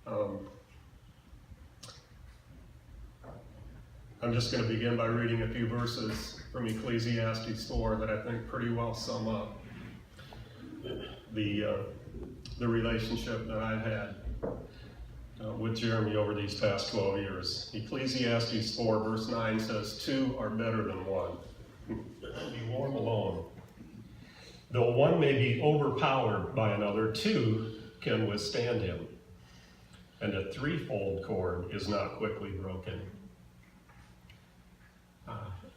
I'm just going to begin by reading a few verses from Ecclesiastes 4 that I think pretty well sum up the relationship that I've had with Jeremy over these past 12 years. Ecclesiastes 4 verse 9 says, 2 are better than 1. Be warm alone. Though one may be overpowered by another, 2 can withstand him. And a threefold cord is not quickly broken.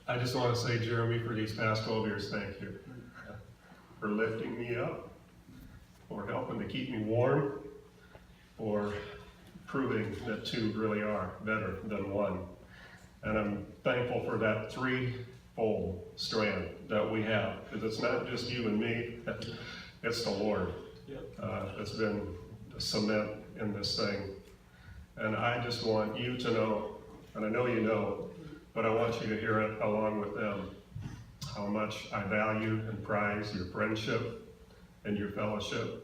I just want to say, Jeremy, for these past 12 years, thank you for lifting me up, for helping to keep me warm, for proving that 2 really are better than 1. And I'm thankful for that threefold strand that we have, because it's not just you and me, it's the Lord. It's been the cement in this thing. And I just want you to know, and I know you know, but I want you to hear it along with them, how much I value and prize your friendship and your fellowship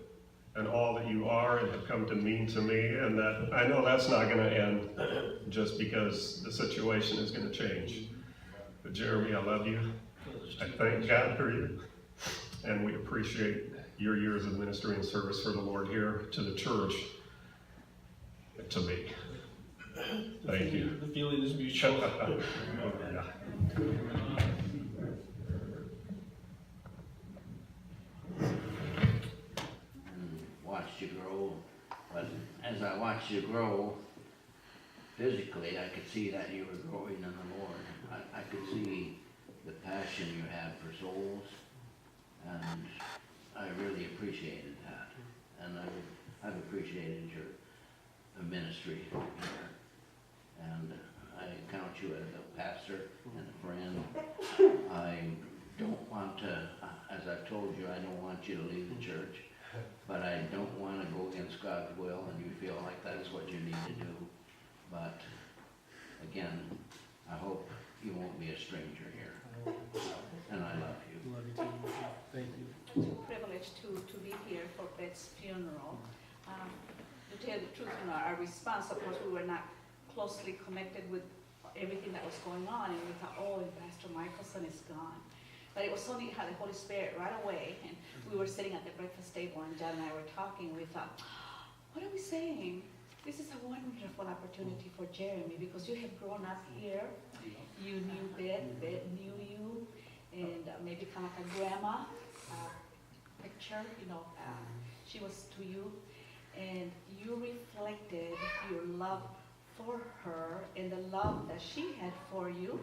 and all that you are and have come to mean to me, and that I know that's not going to end just because the situation is going to change. But Jeremy, I love you. I thank God for you, and we appreciate your years of ministry and service for the Lord here, to the church, to me. Thank you. The feeling is mutual. Watched you grow, but as I watched you grow physically, I could see that you were growing in the Lord. I could see the passion you had for souls, and I really appreciated that. And I've appreciated your ministry here. And I count you as a pastor and a friend. I don't want to, as I've told you, I don't want you to leave the church, but I don't want to go against God's will, and you feel like that's what you need to do. But again, I hope you won't be a stranger here. And I love you. Love you too. Thank you. It's a privilege to be here for Bet's funeral. To tell you the truth, our response, of course, we were not closely connected with everything that was going on, and we thought, oh, Pastor Michelson is gone. But it was so neat how the Holy Spirit right away, and we were sitting at the breakfast table, and John and I were talking, and we thought, what are we saying? This is a wonderful opportunity for Jeremy, because you have grown up here. You knew Bet knew you, and maybe kind of like a grandma picture, she was to you, and you reflected your love for her and the love that she had for you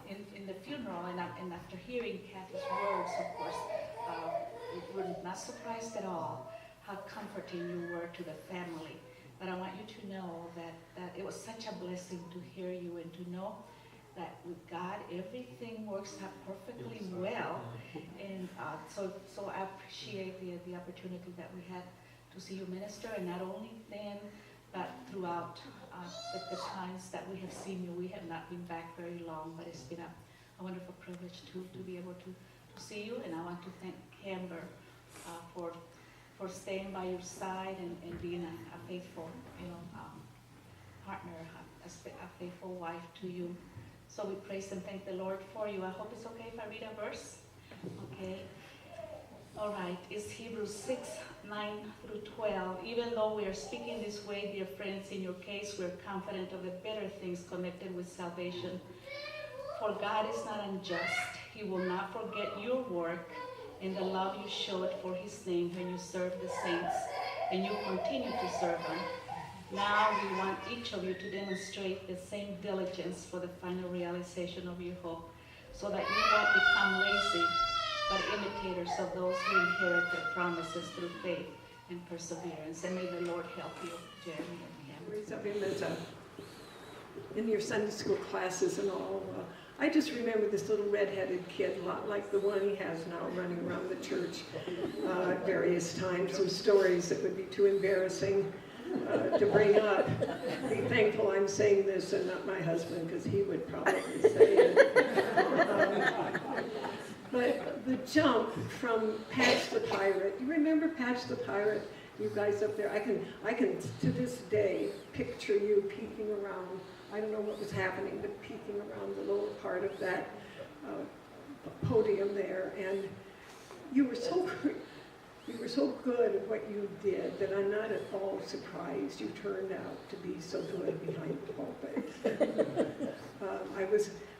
in the funeral. And after hearing Kathy's words, of course, we were not surprised at all how comforting you were to the family. But I want you to know that it was such a blessing to hear you and to know that with God, everything works out perfectly well. And so I appreciate the opportunity that we had to see you minister, and not only then, but throughout the times that we have seen you. We have not been back very long, but it's been a wonderful privilege to be able to see you. And I want to thank Amber for staying by your side and being a faithful, partner, a faithful wife to you. So we praise and thank the Lord for you. I hope it's okay if I read a verse. Okay. All right. It's Hebrews 6:9-12. Even though we are speaking this way, dear friends, in your case, we're confident of the better things connected with salvation. For God is not unjust. He will not forget your work and the love you showed for his name when you served the saints, and you continue to serve them. Now we want each of you to demonstrate the same diligence for the final realization of your hope, so that you won't become lazy, but imitators of those who inherit their promises through faith and perseverance. And may the Lord help you, Jeremy and Memories of him as in your Sunday school classes and all. I just remember this little red-headed kid, a lot like the one he has now, running around the church at various times. Some stories that would be too embarrassing to bring up. Be thankful I'm saying this and not my husband, because he would probably say it. But the jump from Patch the Pirate, you remember Patch the Pirate? you guys up there. I can to this day picture you peeking around. I don't know what was happening, but peeking around the lower part of that podium there, and you were so good. You were so good at what you did that I'm not at all surprised you turned out to be so good behind the pulpit.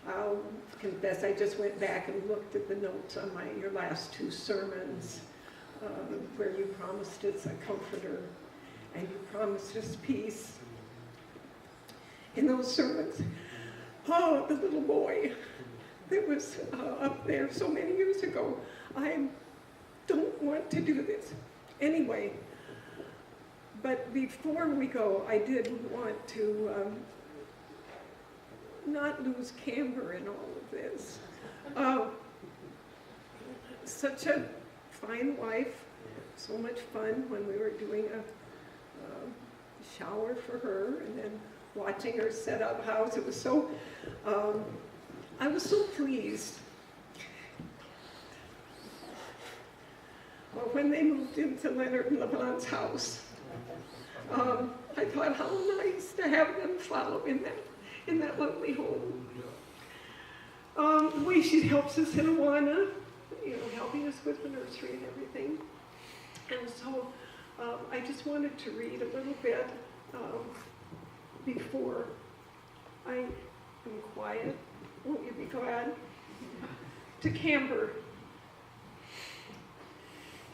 I'll confess, I just went back and looked at the notes on your last two sermons, where you promised us a comforter and you promised us peace. In those sermons, oh, the little boy that was up there so many years ago, I don't want to do this anyway. But before we go, I did want to not lose Camber in all of this. Such a fine wife, so much fun when we were doing a shower for her and then watching her set up house. It was so, I was so pleased. Well, when they moved into Leonard and LeBlanc's house, I thought how nice to have them follow in that lovely home. The way she helps us in Awana, helping us with the nursery and everything. And so I just wanted to read a little bit before I am quiet. Won't you be glad? To Camber.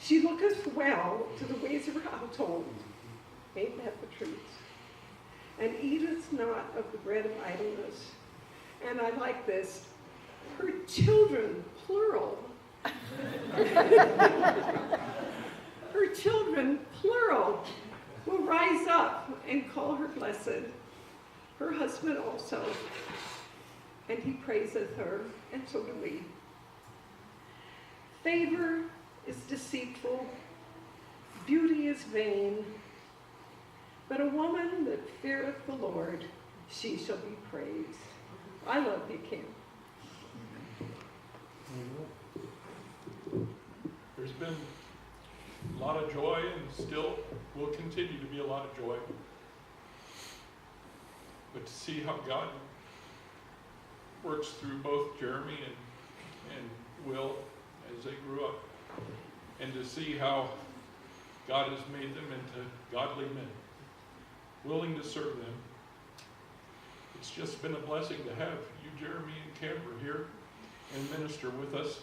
She looketh well to the ways of her household. Ain't that the truth? And eateth not of the bread of idleness. And I like this. Her children, plural. Her children, plural, will rise up and call her blessed. Her husband also. And he praiseth her, and so do we. Favor is deceitful, beauty is vain, but a woman that feareth the Lord, she shall be praised. I love you, Kim. There's been a lot of joy and still will continue to be a lot of joy. But to see how God works through both Jeremy and Will as they grew up, and to see how God has made them into godly men, willing to serve them. It's just been a blessing to have you, Jeremy and Camber, here and minister with us.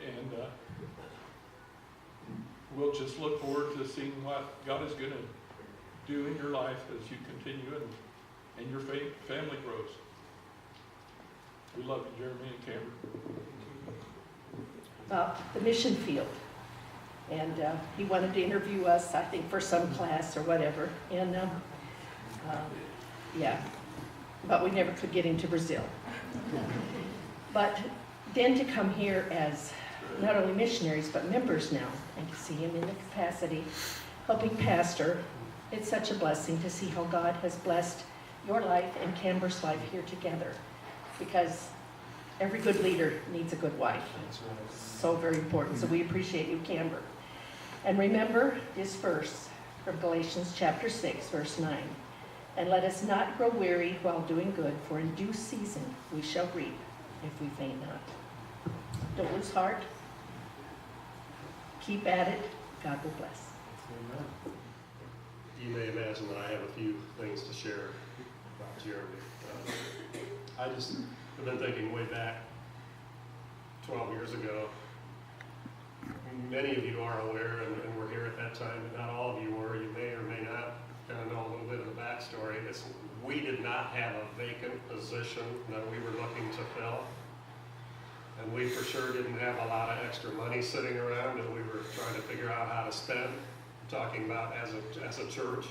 And we'll just look forward to seeing what God is going to do in your life as you continue and your family grows. We love you, Jeremy and Camber. The mission field. And he wanted to interview us, I think, for some class or whatever. And yeah, but we never could get him to Brazil. But then to come here as not only missionaries, but members now, and to see him in the capacity, helping pastor, it's such a blessing to see how God has blessed your life and Camber's life here together. Because every good leader needs a good wife. So very important. So we appreciate you, Camber. And remember this verse from Galatians chapter 6, verse 9. And let us not grow weary while doing good, for in due season we shall reap if we faint not. Don't lose heart. Keep at it. God will bless. You may imagine that I have a few things to share about Jeremy. I just have been thinking way back 12 years ago. Many of you are aware and were here at that time, but not all of you were. You may or may not kind of know a little bit of the backstory. We did not have a vacant position that we were looking to fill. And we for sure didn't have a lot of extra money sitting around that we were trying to figure out how to spend, talking about as a church.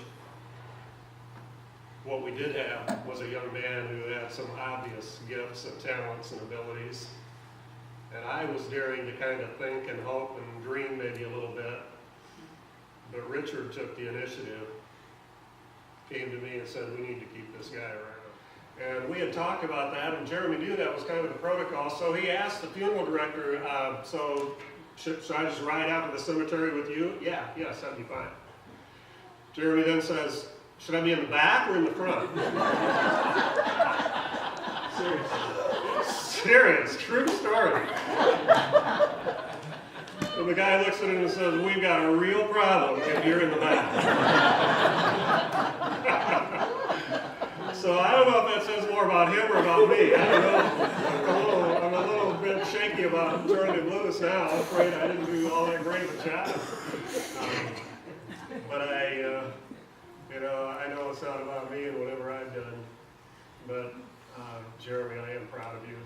What we did have was a young man who had some obvious gifts and talents and abilities. And I was daring to kind of think and hope and dream maybe a little bit. But Richard took the initiative, came to me and said, we need to keep this guy around. And we had talked about that, and Jeremy knew that was kind of the protocol, so he asked the funeral director, so should I just ride out to the cemetery with you? Yeah, that'd be fine. Jeremy then says, should I be in the back or in the front? Serious, true story. And the guy looks at him and says, we've got a real problem if you're in the back. So I don't know if that says more about him or about me. I don't know. I'm a little bit shaky about turning him loose now. I'm afraid I didn't do all that great of a job. But I know it's not about me and whatever I've done. But Jeremy, I am proud of you.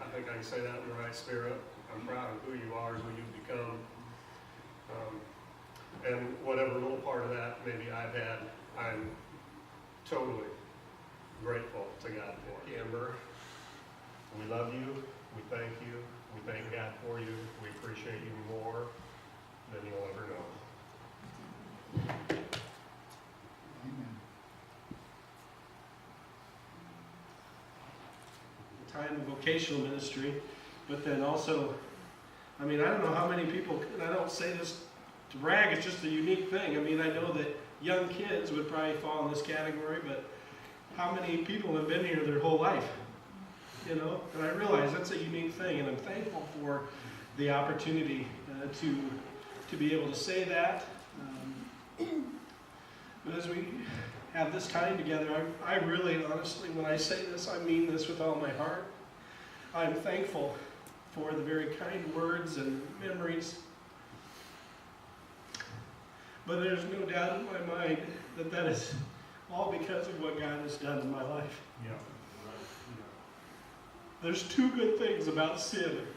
I think I can say that in the right spirit. I'm proud of who you are, who you've become. And whatever little part of that maybe I've had, I'm totally grateful to God for. Amber, we love you, we thank you, we thank God for you, we appreciate you more than you'll ever know. Time of vocational ministry, but then also, I mean, I don't know how many people, and I don't say this to brag, it's just a unique thing. I mean, I know that young kids would probably fall in this category, but how many people have been here their whole life? You know, and I realize that's a unique thing, and I'm thankful for the opportunity to be able to say that. But as we have this time together, I really, honestly, when I say this, I mean this with all my heart. I'm thankful for the very kind words and memories. But there's no doubt in my mind that that is all because of what God has done in my life. Yeah. There's two good things about sin.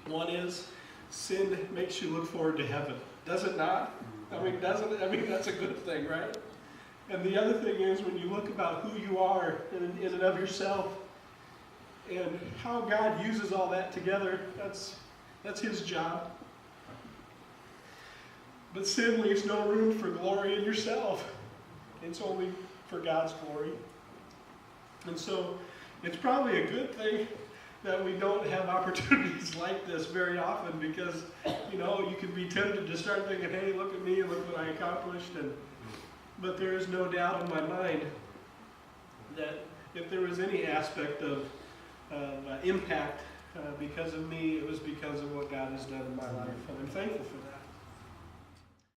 One is sin makes you look forward to heaven. Does it not? I mean, that's a good thing, right? And the other thing is when you look about who you are in and of yourself and how God uses all that together, that's His job. But sin leaves no room for glory in yourself. It's only for God's glory. And so it's probably a good thing that we don't have opportunities like this very often because, you know, you can be tempted to start thinking, hey, look at me and look what I accomplished. But there is no doubt in my mind that if there was any aspect of impact because of me, it was because of what God has done in my life. And I'm thankful for that.